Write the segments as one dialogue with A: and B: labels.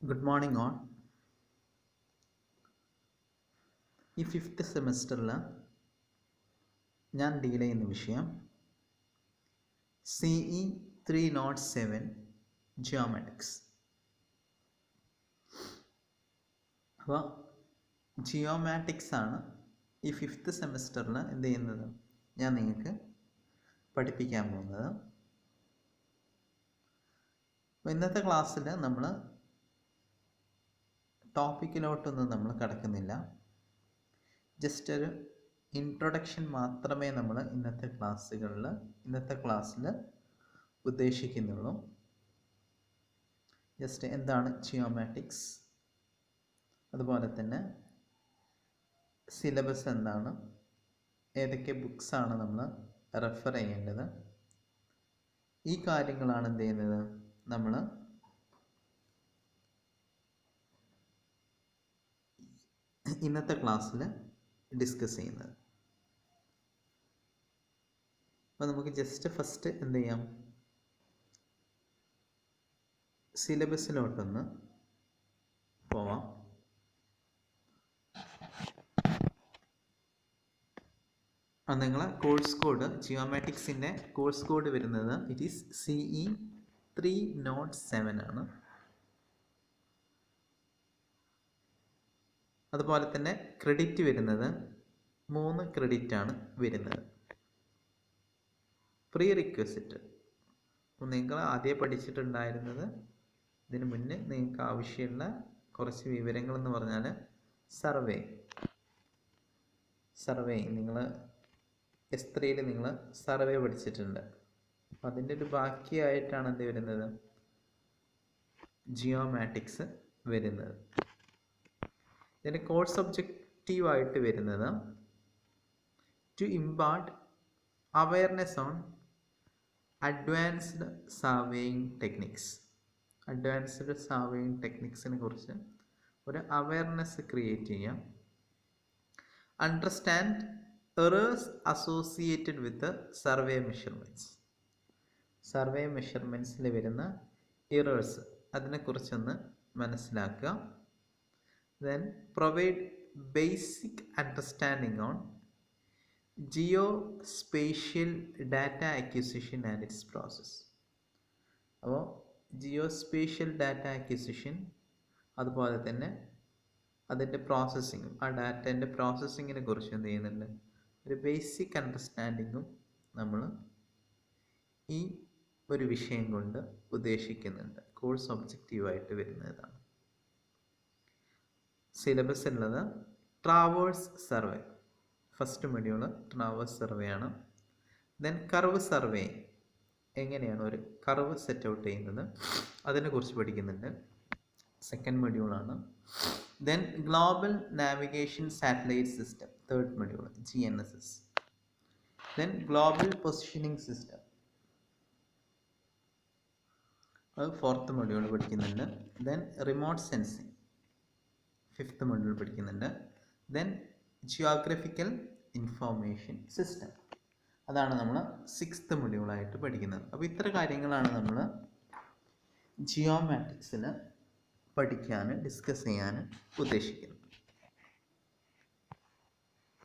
A: Good morning all. ഈ fifth സെമസ്റ്ററിൽ ഞാൻ ഡീൽ ചെയ്യുന്ന വിഷയം CE 307 ജിയോമാറ്റിക്സ്. അപ്പോൾ ജിയോമാറ്റിക്സ് ആണ് ഈ ഫിഫ്ത്ത് സെമസ്റ്ററിൽ എന്ത് ചെയ്യുന്നത്, ഞാൻ നിങ്ങൾക്ക് പഠിപ്പിക്കാൻ പോകുന്നത്. അപ്പോൾ ഇന്നത്തെ ക്ലാസ്സിൽ നമ്മൾ ടോപ്പിക്കിലോട്ടൊന്നും നമ്മൾ കിടക്കുന്നില്ല. ജസ്റ്റ് ഒരു ഇൻട്രൊഡക്ഷൻ മാത്രമേ നമ്മൾ ഇന്നത്തെ ക്ലാസ്സിൽ ഉദ്ദേശിക്കുന്നുള്ളൂ. ജസ്റ്റ് എന്താണ് ജിയോമാറ്റിക്സ്, അതുപോലെ തന്നെ സിലബസ് എന്താണ്, ഏതൊക്കെ ബുക്സാണ് നമ്മൾ റെഫർ ചെയ്യേണ്ടത്, ഈ കാര്യങ്ങളാണ് എന്ത് ചെയ്യുന്നത് നമ്മൾ ഇന്നത്തെ ക്ലാസ്സിൽ ഡിസ്കസ് ചെയ്യുന്നത്. അപ്പോൾ നമുക്ക് ജസ്റ്റ് ഫസ്റ്റ് എന്ത് ചെയ്യാം, സിലബസിലോട്ടൊന്ന് പോവാം. നിങ്ങളെ കോഴ്സ് കോഡ്, ജിയോമാറ്റിക്സിൻ്റെ കോഴ്സ് കോഡ് വരുന്നത് ഇറ്റ് ഈസ് CE 307 ആണ്. അതുപോലെ തന്നെ ക്രെഡിറ്റ് വരുന്നത് 3 ക്രെഡിറ്റ് ആണ് വരുന്നത്. പ്രീ റിക്വസിറ്റ് നിങ്ങൾ ആദ്യം പഠിച്ചിട്ടുണ്ടായിരുന്നത്, ഇതിന് മുന്നേ നിങ്ങൾക്ക് ആവശ്യമുള്ള കുറച്ച് വിവരങ്ങൾ എന്ന് പറഞ്ഞാൽ സർവേ നിങ്ങൾ S3 നിങ്ങൾ സർവേ പഠിച്ചിട്ടുണ്ട്. അപ്പം അതിൻ്റെ ഒരു ബാക്കിയായിട്ടാണ് എന്ത് വരുന്നത്, ജിയോമാറ്റിക്സ് വരുന്നത്. ഇതിൻ്റെ കോഴ്സ് ഒബ്ജക്റ്റീവായിട്ട് വരുന്നത് to impart awareness on advanced surveying ടെക്നിക്സിനെ കുറിച്ച് ഒരു അവയർനെസ് ക്രിയേറ്റ് ചെയ്യാം. Understand errors associated with survey മെഷർമെൻറ്റ്സിൽ വരുന്ന എറേഴ്സ്, അതിനെക്കുറിച്ചൊന്ന് മനസ്സിലാക്കുക. Then provide basic understanding on geospatial data acquisition and its process. അപ്പോൾ ജിയോസ്പേഷ്യൽ ഡാറ്റ അക്വിസിഷൻ, അതുപോലെ തന്നെ അതിൻ്റെ പ്രോസസ്സിങ്ങും, ആ ഡാറ്റേൻ്റെ പ്രോസസ്സിങ്ങിനെ കുറിച്ച് എന്ത് ചെയ്യുന്നുണ്ട്, ഒരു ബേസിക് അണ്ടർസ്റ്റാൻഡിങ്ങും നമ്മൾ ഈ ഒരു വിഷയം കൊണ്ട് ഉദ്ദേശിക്കുന്നുണ്ട്. കോഴ്സ് ഒബ്ജക്റ്റീവായിട്ട് വരുന്നതാണ്. സിലബസ് ഉള്ളത് traverse survey, first module traverse survey ആണ്. ദെൻ കർവ് സർവേ, എങ്ങനെയാണ് ഒരു കർവ് സെറ്റ് ഔട്ട് ചെയ്യുന്നത് അതിനെക്കുറിച്ച് പഠിക്കുന്നുണ്ട്, സെക്കൻഡ് മൊഡ്യൂളാണ്. Then global navigation satellite system, third module GNSS. Then global positioning system, അത് ഫോർത്ത് മൊഡ്യൂൾ പഠിക്കുന്നുണ്ട്. Then remote sensing, fifth module പഠിക്കുന്നുണ്ട്. ദെൻ ജിയോഗ്രഫിക്കൽ ഇൻഫോർമേഷൻ സിസ്റ്റം, അതാണ് നമ്മൾ സിക്സ്ത് മൊഡ്യൂളായിട്ട് പഠിക്കുന്നത്. അപ്പോൾ ഇത്ര കാര്യങ്ങളാണ് നമ്മൾ ജിയോമാറ്റിക്സിൽ പഠിക്കാൻ, ഡിസ്കസ് ചെയ്യാൻ ഉദ്ദേശിക്കുന്നത്.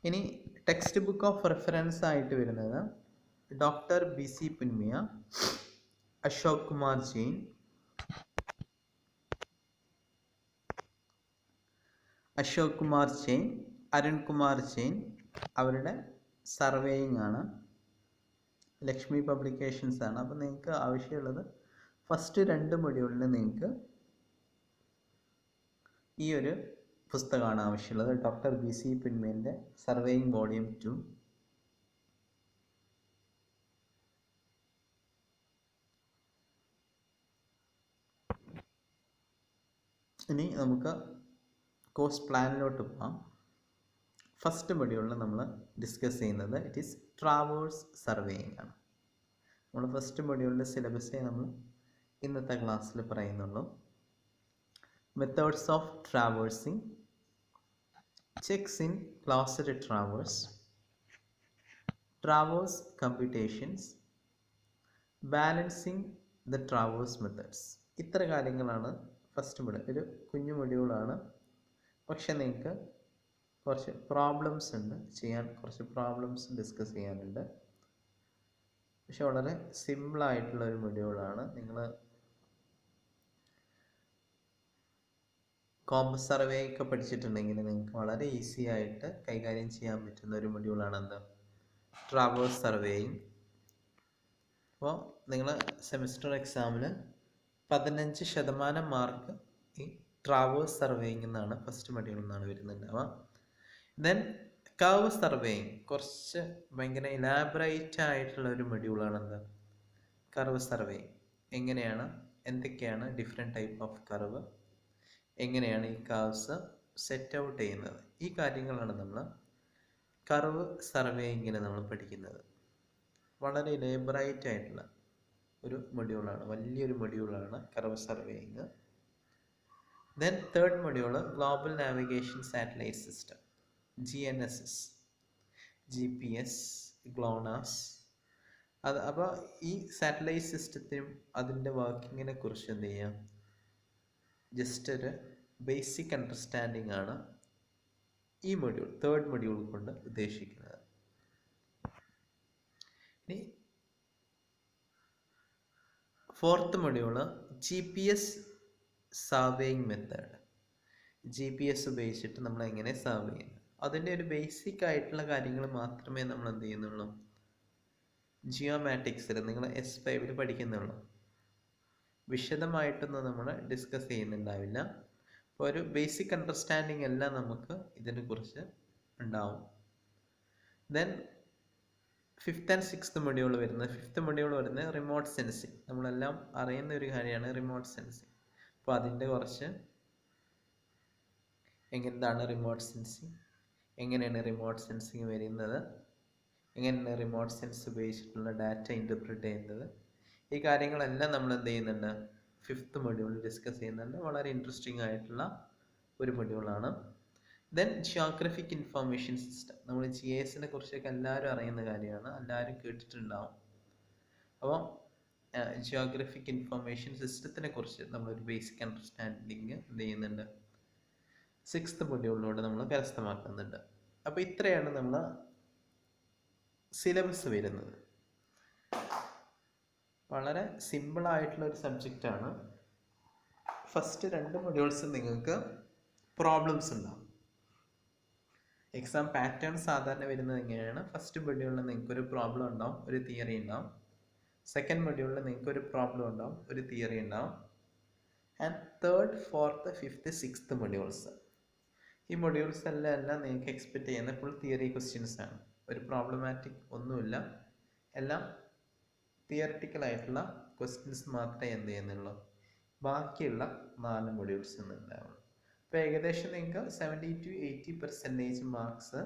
A: ഇനി ടെക്സ്റ്റ് ബുക്ക് ഓഫ് റെഫറൻസ് ആയിട്ട് വരുന്നത് ഡോക്ടർ BC പുൻമിയ, അശോക് കുമാർ ജെയിൻ, അരുൺ കുമാർ ജെയിൻ, അവരുടെ സർവേയിങ് ആണ്. ലക്ഷ്മി പബ്ലിക്കേഷൻസ് ആണ്. അപ്പോൾ നിങ്ങൾക്ക് ആവശ്യമുള്ളത് ഫസ്റ്റ് 2 മൊഡ്യൂളിൽ നിങ്ങൾക്ക് ഈ ഒരു പുസ്തകമാണ് ആവശ്യമുള്ളത്, ഡോക്ടർ BC പുൻമിയൻ്റെ സർവേയിങ് വോളിയം 2. ഇനി നമുക്ക് കോഴ്സ് പ്ലാനിലോട്ട് പോകാം. ഫസ്റ്റ് മൊഡ്യൂളിൽ നമ്മൾ ഡിസ്കസ് ചെയ്യുന്നത് ഇറ്റ് ഈസ് ട്രാവേഴ്സ് സർവേയിങ് ആണ്. നമ്മൾ ഫസ്റ്റ് മൊഡ്യൂളിൻ്റെ സിലബസേ നമ്മൾ ഇന്നത്തെ ക്ലാസ്സിൽ പറയുന്നുള്ളൂ. Methods of traversing, checks in closed traverse computations, balancing the traverse methods. ഇത്ര കാര്യങ്ങളാണ് ഫസ്റ്റ് മൊഡ്യൂൾ ഒരു കുഞ്ഞു മൊഡ്യൂളാണ്, പക്ഷെ നിങ്ങൾക്ക് കുറച്ച് പ്രോബ്ലംസ് ഉണ്ട് ചെയ്യാൻ, കുറച്ച് പ്രോബ്ലംസ് ഡിസ്കസ് ചെയ്യാനുണ്ട്. പക്ഷെ വളരെ സിമ്പിളായിട്ടുള്ള ഒരു മൊഡ്യൂളാണ്. നിങ്ങൾ കോമ്പസ് സർവേ ഒക്കെ പഠിച്ചിട്ടുണ്ടെങ്കിൽ നിങ്ങൾക്ക് വളരെ ഈസി ആയിട്ട് കൈകാര്യം ചെയ്യാൻ പറ്റുന്ന ഒരു മൊഡ്യൂളാണ് എന്ത്, ട്രാവേഴ്സ് സർവേയിങ്. അപ്പോൾ നിങ്ങൾ സെമിസ്റ്റർ എക്സാമിൽ 15% മാർക്ക് ഈ ട്രാവേഴ്സ് സർവേയിങ് എന്നാണ് ഫസ്റ്റ് മൊഡ്യൂളിൽ നിന്നാണ് വരുന്നുണ്ടാവുക. ദെൻ കർവ് സർവേയിങ് കുറച്ച് ഭയങ്കര ഇലാബറേറ്റ് ആയിട്ടുള്ള ഒരു മൊഡ്യൂളാണ് എന്ത്, കർവ് സർവേയിങ്. എങ്ങനെയാണ്, എന്തൊക്കെയാണ് ഡിഫറെൻറ്റ് ടൈപ്പ് ഓഫ് കർവ്, എങ്ങനെയാണ് ഈ കർവ്സ് സെറ്റ് ഔട്ട് ചെയ്യുന്നത്, ഈ കാര്യങ്ങളാണ് നമ്മൾ കർവ് സർവേയിങ്ങിൽ നമ്മൾ പഠിക്കുന്നത്. വളരെ ഇലേബറേറ്റ് ആയിട്ടുള്ള ഒരു മൊഡ്യൂളാണ്, വലിയൊരു മൊഡ്യൂളാണ് curve surveying. Then third module global navigation satellite system, GNSS, GPS, GLONASS. അപ്പോൾ ഈ സാറ്റലൈറ്റ് സിസ്റ്റത്തിനും അതിൻ്റെ വർക്കിങ്ങിനെ കുറിച്ച് എന്ത് ചെയ്യാം, ജസ്റ്റ് ഒരു ബേസിക് അണ്ടർസ്റ്റാൻഡിങ് ആണ് ഈ മൊഡ്യൂൾ, തേർഡ് മൊഡ്യൂൾ കൊണ്ട് ഉദ്ദേശിക്കുന്നത്. ഇനി fourth module GPS surveying method. GPS ഉപയോഗിച്ചിട്ട് നമ്മൾ എങ്ങനെ സർവേ ചെയ്യുന്നത്, അതിൻ്റെ ഒരു ബേസിക് ആയിട്ടുള്ള കാര്യങ്ങൾ മാത്രമേ നമ്മൾ എന്ത് ചെയ്യുന്നുള്ളൂ, ജിയോമാറ്റിക്സിൽ നിങ്ങൾ S5 പഠിക്കുന്നുള്ളൂ. വിശദമായിട്ടൊന്നും നമ്മൾ ഡിസ്കസ് ചെയ്യുന്നുണ്ടാവില്ല. അപ്പോൾ ഒരു ബേസിക് അണ്ടർസ്റ്റാൻഡിങ് എല്ലാം നമുക്ക് ഇതിനെക്കുറിച്ച് ഉണ്ടാവും. Then fifth and sixth module വരുന്നത്, ഫിഫ്ത്ത് മൊഡ്യൂൾ വരുന്നത് റിമോട്ട് സെൻസിങ്. നമ്മളെല്ലാം അറിയുന്ന ഒരു കാര്യമാണ് റിമോട്ട് സെൻസിങ്. അപ്പോൾ അതിൻ്റെ കുറച്ച് എന്താണ് റിമോട്ട് സെൻസിങ്, എങ്ങനെയാണ് റിമോട്ട് സെൻസിങ് വരുന്നത്, എങ്ങനെയാണ് റിമോട്ട് സെൻസ് ഉപയോഗിച്ചിട്ടുള്ള ഡാറ്റ ഇൻ്റർപ്രിറ്റ് ചെയ്യുന്നത്, ഈ കാര്യങ്ങളെല്ലാം നമ്മൾ എന്ത് ചെയ്യുന്നുണ്ട്, ഫിഫ്ത്ത് മൊഡ്യൂളിൽ ഡിസ്കസ് ചെയ്യുന്നുണ്ട്. വളരെ ഇൻട്രസ്റ്റിംഗ് ആയിട്ടുള്ള ഒരു മൊഡ്യൂളാണ്. Then geographic information system. നമ്മൾ GISനെ കുറിച്ചൊക്കെ എല്ലാവരും അറിയുന്ന കാര്യമാണ്, എല്ലാവരും കേട്ടിട്ടുണ്ടാവും. അപ്പോൾ ജിയോഗ്രഫിക് ഇൻഫർമേഷൻ സിസ്റ്റത്തിനെ കുറിച്ച് നമ്മളൊരു ബേസിക് അണ്ടർസ്റ്റാൻഡിങ് എന്ത് ചെയ്യുന്നുണ്ട്, സിക്സ്ത് മൊഡ്യൂളിലൂടെ നമ്മൾ കരസ്ഥമാക്കുന്നുണ്ട്. അപ്പോൾ ഇത്രയാണ് നമ്മൾ സിലബസ് വരുന്നത്. വളരെ സിമ്പിളായിട്ടുള്ള ഒരു സബ്ജക്റ്റാണ്. ഫസ്റ്റ് 2 മൊഡ്യൂൾസ് നിങ്ങൾക്ക് പ്രോബ്ലംസ് ഉണ്ടാവും. എക്സാം പാറ്റേൺ സാധാരണ വരുന്നത് എങ്ങനെയാണ്, ഫസ്റ്റ് മൊഡ്യൂളിൽ നിങ്ങൾക്കൊരു പ്രോബ്ലം ഉണ്ടാവും, ഒരു തിയറി ഉണ്ടാവും. സെക്കൻഡ് മൊഡ്യൂളിൽ നിങ്ങൾക്കൊരു പ്രോബ്ലം ഉണ്ടാവും, ഒരു തിയറി ഉണ്ടാവും. And third, fourth, fifth, sixth modules, ഈ മൊഡ്യൂൾസ് എല്ലാം നിങ്ങൾക്ക് എക്സ്പെക്റ്റ് ചെയ്യുന്ന ഫുൾ തിയറി ക്വസ്റ്റ്യൻസ് ആണ്. ഒരു പ്രോബ്ലമാറ്റിക് ഒന്നുമില്ല, എല്ലാം തിയറിറ്റിക്കൽ ആയിട്ടുള്ള ക്വസ്റ്റ്യൻസ് മാത്രമേ എന്ത് ചെയ്യുന്നുള്ളൂ ബാക്കിയുള്ള 4 മൊഡ്യൂൾസ് ഉണ്ടാവുള്ളൂ. അപ്പോൾ ഏകദേശം നിങ്ങൾക്ക് 70 to 80% മാർക്സ്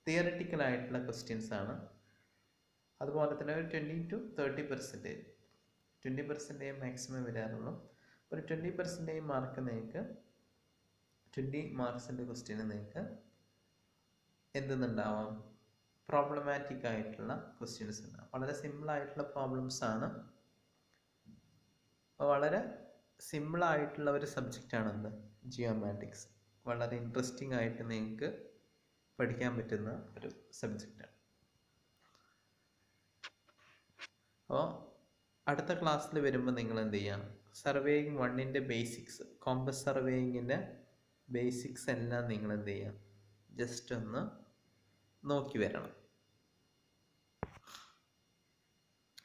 A: തിയറിറ്റിക്കൽ ആയിട്ടുള്ള ക്വസ്റ്റ്യൻസ് ആണ്. അതുപോലെ തന്നെ ഒരു 20 to 30%, 20% മാക്സിമം വരാറുള്ളൂ. ഒരു 20% മാർക്ക് നിങ്ങൾക്ക് 20 മാർക്സിൻ്റെ ക്വസ്റ്റ്യന് നിങ്ങൾക്ക് എന്തെന്നുണ്ടാവാം, പ്രോബ്ലമാറ്റിക് ആയിട്ടുള്ള ക്വസ്റ്റ്യൻസ് ഉണ്ടാവും. വളരെ സിമ്പിളായിട്ടുള്ള പ്രോബ്ലംസ് ആണ്. വളരെ സിമ്പിളായിട്ടുള്ള ഒരു സബ്ജക്റ്റാണ് എന്ത്, ജിയോമാറ്റിക്സ്. വളരെ ഇൻട്രസ്റ്റിംഗ് ആയിട്ട് നിങ്ങൾക്ക് പഠിക്കാൻ പറ്റുന്ന ഒരു സബ്ജക്റ്റാണ്. അപ്പോൾ അടുത്ത ക്ലാസ്സിൽ വരുമ്പോൾ നിങ്ങൾ എന്ത് ചെയ്യാം, സർവേയിങ് 1ൻ്റെ ബേസിക്സ്, കോമ്പസ് സർവേയിങ്ങിൻ്റെ ബേസിക്സ് എല്ലാം നിങ്ങൾ എന്ത് ചെയ്യാം, ജസ്റ്റ് ഒന്ന് നോക്കി വരണം.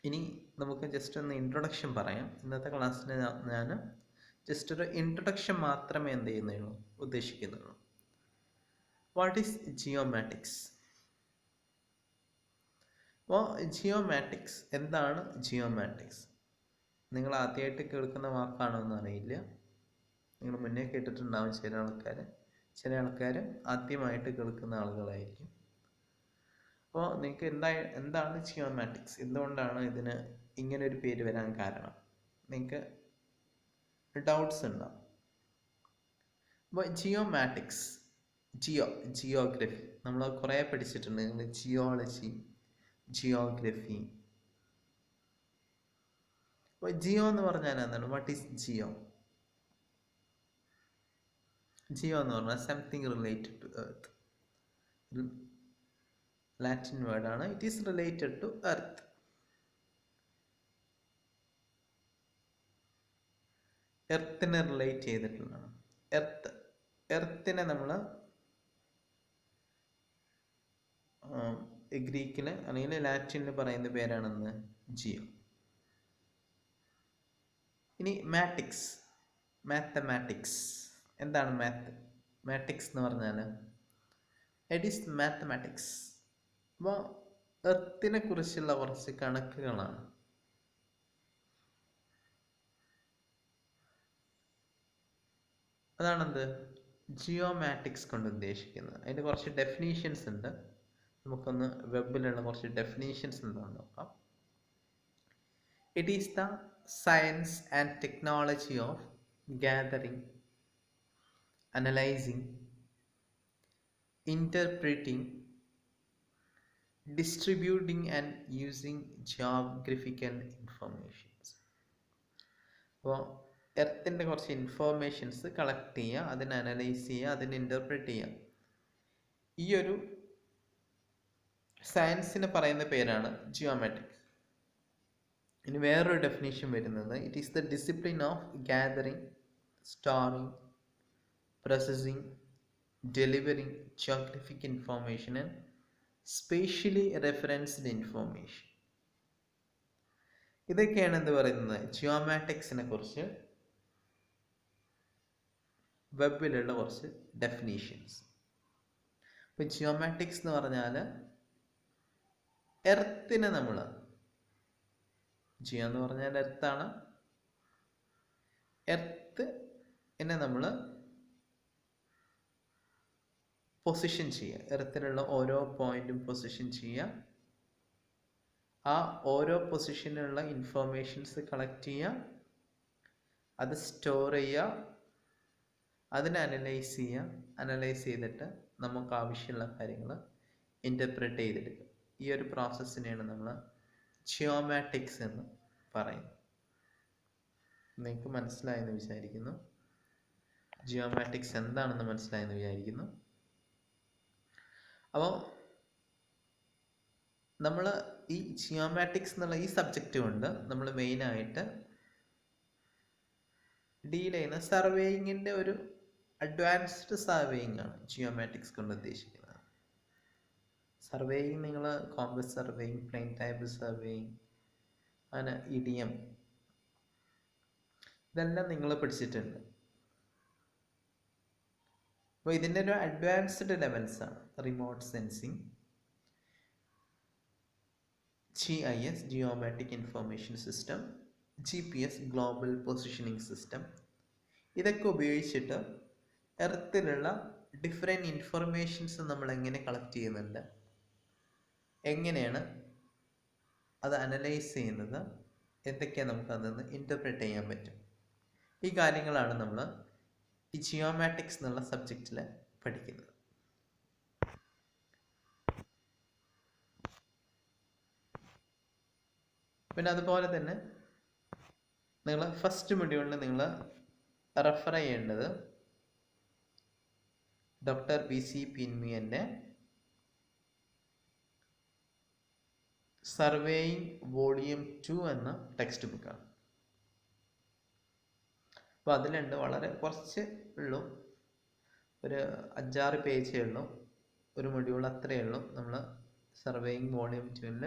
A: ഇനി നമുക്ക് ജസ്റ്റ് ഒന്ന് ഇൻട്രൊഡക്ഷൻ പറയാം. ഇന്നത്തെ ക്ലാസ്സിന് ഞാൻ ജസ്റ്റ് ഒരു ഇൻട്രൊഡക്ഷൻ മാത്രമേ എന്ത് ചെയ്യുന്നുള്ളൂ, ഉദ്ദേശിക്കുന്നുള്ളൂ. What is geomatics? അപ്പോൾ ജിയോമാറ്റിക്സ് എന്താണ്? ജിയോമാറ്റിക്സ് നിങ്ങൾ ആദ്യമായിട്ട് കേൾക്കുന്ന വാക്കാണോ എന്ന് അറിയില്ല. നിങ്ങൾ മുന്നേ കേട്ടിട്ടുണ്ടാവും ചില ആൾക്കാർ ആദ്യമായിട്ട് കേൾക്കുന്ന ആളുകളായിരിക്കും. അപ്പോൾ നിങ്ങൾക്ക് എന്താണ് ജിയോമാറ്റിക്സ്, എന്തുകൊണ്ടാണ് ഇതിന് ഇങ്ങനെ ഒരു പേര് വരാൻ കാരണം, നിങ്ങൾക്ക് ഡൗട്ട്സ് ഉണ്ടാവും. അപ്പോൾ ജിയോമാറ്റിക്സ്, ജിയോഗ്രഫി നമ്മൾ കുറേ പഠിച്ചിട്ടുണ്ട്. നിങ്ങൾ ജിയോളജി, ജിയോഗ്രഫി, അപ്പോൾ ജിയോ എന്ന് പറഞ്ഞാൽ എന്താണ്? What is Jio? ജിയോ എന്ന് പറഞ്ഞാൽ സംതിങ് റിലേറ്റഡ് ടു എർത്ത്. ലാറ്റിൻ വേർഡാണ്. It is related to earth. എർത്തിനെ റിലേറ്റ് ചെയ്തിട്ടുള്ളതാണ്. എർത്തിനെ നമ്മൾ ഗ്രീക്കിൽ അല്ലെങ്കിൽ ലാറ്റിനിൽ പറയുന്ന പേരാണെന്ന് ജിയോ. ഇനി മാത്തമാറ്റിക്സ്. എന്താണ് മാത്തമാറ്റിക്സ് എന്ന് പറഞ്ഞാൽ? It is mathematics. അപ്പോൾ എർത്തിനെ കുറിച്ചുള്ള കുറച്ച് കണക്കുകളാണ്. അതാണെന്ത് ജിയോമാറ്റിക്സ് കൊണ്ട് ഉദ്ദേശിക്കുന്നത്. അതിൻ്റെ കുറച്ച് ഡെഫിനീഷൻസ് ഉണ്ട്. നമുക്കൊന്ന് വെബിലുള്ള കുറച്ച് ഡെഫിനീഷൻസ് എന്താണെന്ന് നോക്കാം. It is the science and technology of gathering, analyzing, interpreting, distributing and using geographical informations. അപ്പോൾ എർത്തിൻ്റെ കുറച്ച് ഇൻഫോർമേഷൻസ് കളക്ട് ചെയ്യുക, അതിനെ അനലൈസ് ചെയ്യുക, അതിനെ ഇൻ്റർപ്രറ്റ് ചെയ്യുക. ഈ ഒരു സയൻസിന് പറയുന്ന പേരാണ് ജിയോമെട്രിക്. ഇനി വേറൊരു ഡെഫിനേഷൻ വരുന്നത്, it is the discipline of gathering, storing, processing, delivering geographic information and spatially referenced information. ഇതൊക്കെയാണ് എന്ത് പറയുന്നത് ജിയോമാറ്റിക്സിനെ കുറിച്ച് വെബിലുള്ള കുറച്ച് ഡെഫിനീഷൻസ്. ഇപ്പം ജിയോമാറ്റിക്സ് എന്ന് പറഞ്ഞാൽ എർത്തിനെ നമ്മൾ, ജിയോ എന്ന് പറഞ്ഞാൽ എർത്താണ്, എന്നെ നമ്മൾ പൊസിഷൻ ചെയ്യുക, എർത്തിലുള്ള ഓരോ പോയിന്റും പൊസിഷൻ ചെയ്യുക, ആ ഓരോ പൊസിഷനിലുള്ള ഇൻഫോർമേഷൻസ് കളക്ട് ചെയ്യുക, അത് സ്റ്റോർ ചെയ്യുക, അതിനെ അനലൈസ് ചെയ്തിട്ട് നമുക്ക് ആവശ്യമുള്ള കാര്യങ്ങൾ ഇൻ്റർപ്രറ്റ് ചെയ്തെടുക്കുക. ഈ ഒരു പ്രോസസ്സിനെയാണ് നമ്മൾ ജിയോമാറ്റിക്സ് എന്ന് പറയുന്നത്. നിങ്ങൾക്ക് മനസ്സിലായെന്ന് വിചാരിക്കുന്നു. ജിയോമാറ്റിക്സ് എന്താണെന്ന് മനസ്സിലായെന്ന് വിചാരിക്കുന്നു. അപ്പോൾ നമ്മൾ ഈ ജിയോമാറ്റിക്സ് എന്നുള്ള ഈ സബ്ജക്റ്റ് കൊണ്ട് നമ്മൾ മെയിനായിട്ട് ഡീൽ ചെയ്യുന്ന സർവേയിങ്ങിൻ്റെ ഒരു അഡ്വാൻസ്ഡ് സർവേയിങ് ആണ് ജിയോമാറ്റിക്സ് കൊണ്ട് ഉദ്ദേശിക്കുന്നത്. സർവേയിങ് നിങ്ങൾ compass surveying, plane type surveying, അങ്ങനെ ഇഡിയം, ഇതെല്ലാം നിങ്ങൾ പഠിച്ചിട്ടുണ്ട്. അപ്പോൾ ഇതിൻ്റെ ഒരു അഡ്വാൻസ്ഡ് ലെവൽസാണ് remote sensing, GIS geomatic information system, GPS global positioning system. ഇതൊക്കെ ഉപയോഗിച്ചിട്ട് എർത്തിലുള്ള ഡിഫറെൻറ്റ് ഇൻഫർമേഷൻസ് നമ്മൾ എങ്ങനെ കളക്ട് ചെയ്യുന്നുണ്ട്, എങ്ങനെയാണ് അത് അനലൈസ് ചെയ്യുന്നത്, എന്തൊക്കെയാണ് നമുക്ക് അതിൽ നിന്ന് ഇൻ്റർപ്രറ്റ് ചെയ്യാൻ പറ്റും, ഈ കാര്യങ്ങളാണ് നമ്മൾ ഈ ജിയോമാറ്റിക്സ് എന്നുള്ള സബ്ജക്റ്റിൽ പഠിക്കുന്നത്. പിന്നെ അതുപോലെ തന്നെ നിങ്ങൾ ഫസ്റ്റ് മൊഡ്യൂളിൽ നിങ്ങൾ റെഫർ ചെയ്യേണ്ടത് ഡോക്ടർ BC പിൻമിയൻ്റെ സർവേയിങ് വോളിയം 2 എന്ന ടെക്സ്റ്റ് ബുക്കാണ്. അപ്പോൾ അതിലുണ്ട് വളരെ കുറച്ച് ഉള്ളൂ, ഒരു 5-6 പേജേ ഉള്ളൂ, ഒരു മൊഡ്യൂൾ അത്രയേ ഉള്ളൂ. നമ്മൾ സർവേയിങ് വോളിയം 2ൽ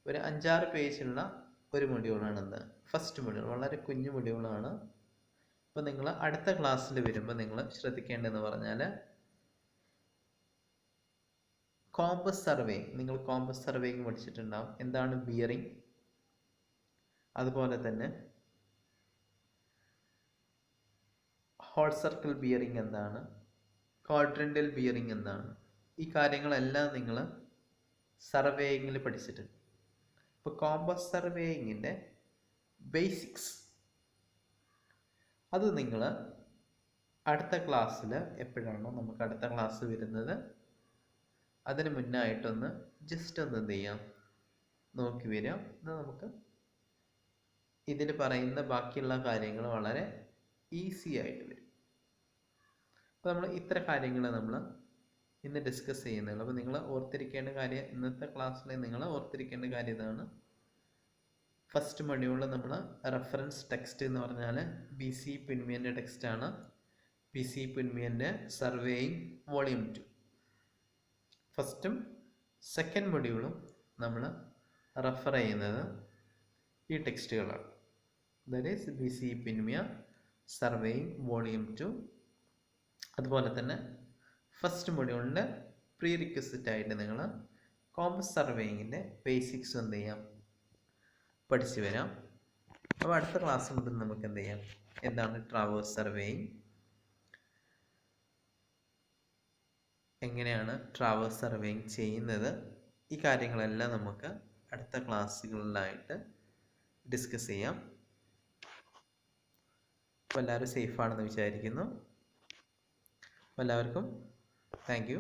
A: ഒരു 5-6 പേജുള്ള ഒരു മൊഡ്യൂളാണെന്ന് ഫസ്റ്റ് മൊഡ്യൂൾ, വളരെ കുഞ്ഞു മൊഡ്യൂളാണ്. അപ്പോൾ നിങ്ങൾ അടുത്ത ക്ലാസ്സിൽ വരുമ്പോൾ നിങ്ങൾ ശ്രദ്ധിക്കേണ്ടതെന്ന് പറഞ്ഞാൽ കോമ്പസ് സർവേയിങ്, നിങ്ങൾ കോമ്പസ് സർവേയിങ് പഠിച്ചിട്ടുണ്ടാവും. എന്താണ് ബിയറിംഗ്, അതുപോലെ തന്നെ ഹോൾ സർക്കിൾ ബിയറിംഗ് എന്താണ്, ക്വാഡ്രൻ്റൽ ബിയറിംഗ് എന്താണ്, ഈ കാര്യങ്ങളെല്ലാം നിങ്ങൾ സർവേയിങ്ങിൽ പഠിച്ചിട്ടുണ്ട്. ഇപ്പോൾ കോമ്പസ് സർവേയിങ്ങിൻ്റെ ബേസിക്സ് അത് നിങ്ങൾ അടുത്ത ക്ലാസ്സിൽ, എപ്പോഴാണോ നമുക്ക് അടുത്ത ക്ലാസ് വരുന്നത് അതിന് മുന്നായിട്ടൊന്ന് ജസ്റ്റ് ഒന്ന് എന്ത് ചെയ്യാം, നോക്കി വരാം. എന്നാൽ നമുക്ക് ഇതിൽ പറയുന്ന ബാക്കിയുള്ള കാര്യങ്ങൾ വളരെ ഈസി ആയിട്ട് വരും. അപ്പോൾ നമ്മൾ ഇത്ര കാര്യങ്ങൾ നമ്മൾ ഇന്ന് ഡിസ്കസ് ചെയ്യുന്നുള്ളൂ. അപ്പോൾ നിങ്ങൾ ഓർത്തിരിക്കേണ്ട കാര്യം, ഇന്നത്തെ ക്ലാസ്സിൽ നിങ്ങൾ ഓർത്തിരിക്കേണ്ട കാര്യം ഇതാണ്. ഫസ്റ്റ് മൊഡ്യൂളിൽ നമ്മൾ റെഫറൻസ് ടെക്സ്റ്റ് എന്ന് പറഞ്ഞാൽ BC പുൻമിയൻ്റെ ടെക്സ്റ്റാണ്. BC പുൻമിയൻ്റെ സർവേയിങ് വോളിയം 2. ഫസ്റ്റും സെക്കൻഡ് മൊഡ്യൂളും നമ്മൾ റെഫർ ചെയ്യുന്നത് ഈ ടെക്സ്റ്റുകളാണ്. That is BC Punmia surveying volume 2. അതുപോലെ തന്നെ ഫസ്റ്റ് മൊഡ്യൂളിൻ്റെ പ്രീ റിക്വസിറ്റ് ആയിട്ട് നിങ്ങൾ കോമ്പസ് സർവേയിങ്ങിൻ്റെ ബേസിക്സ് എന്ത് ചെയ്യാം, പഠിച്ചു വരാം. അപ്പോൾ അടുത്ത ക്ലാസ് മുതൽ നമുക്ക് എന്ത് ചെയ്യാം, എന്താണ് ട്രാവേഴ്സ് സർവേയിങ്, എങ്ങനെയാണ് ട്രാവേഴ്സ് സർവേയിങ് ചെയ്യുന്നത്, ഈ കാര്യങ്ങളെല്ലാം നമുക്ക് അടുത്ത ക്ലാസ്സുകളിലായിട്ട് ഡിസ്കസ് ചെയ്യാം. അപ്പോൾ എല്ലാവരും സേഫാണെന്ന് വിചാരിക്കുന്നു. എല്ലാവർക്കും താങ്ക് യു.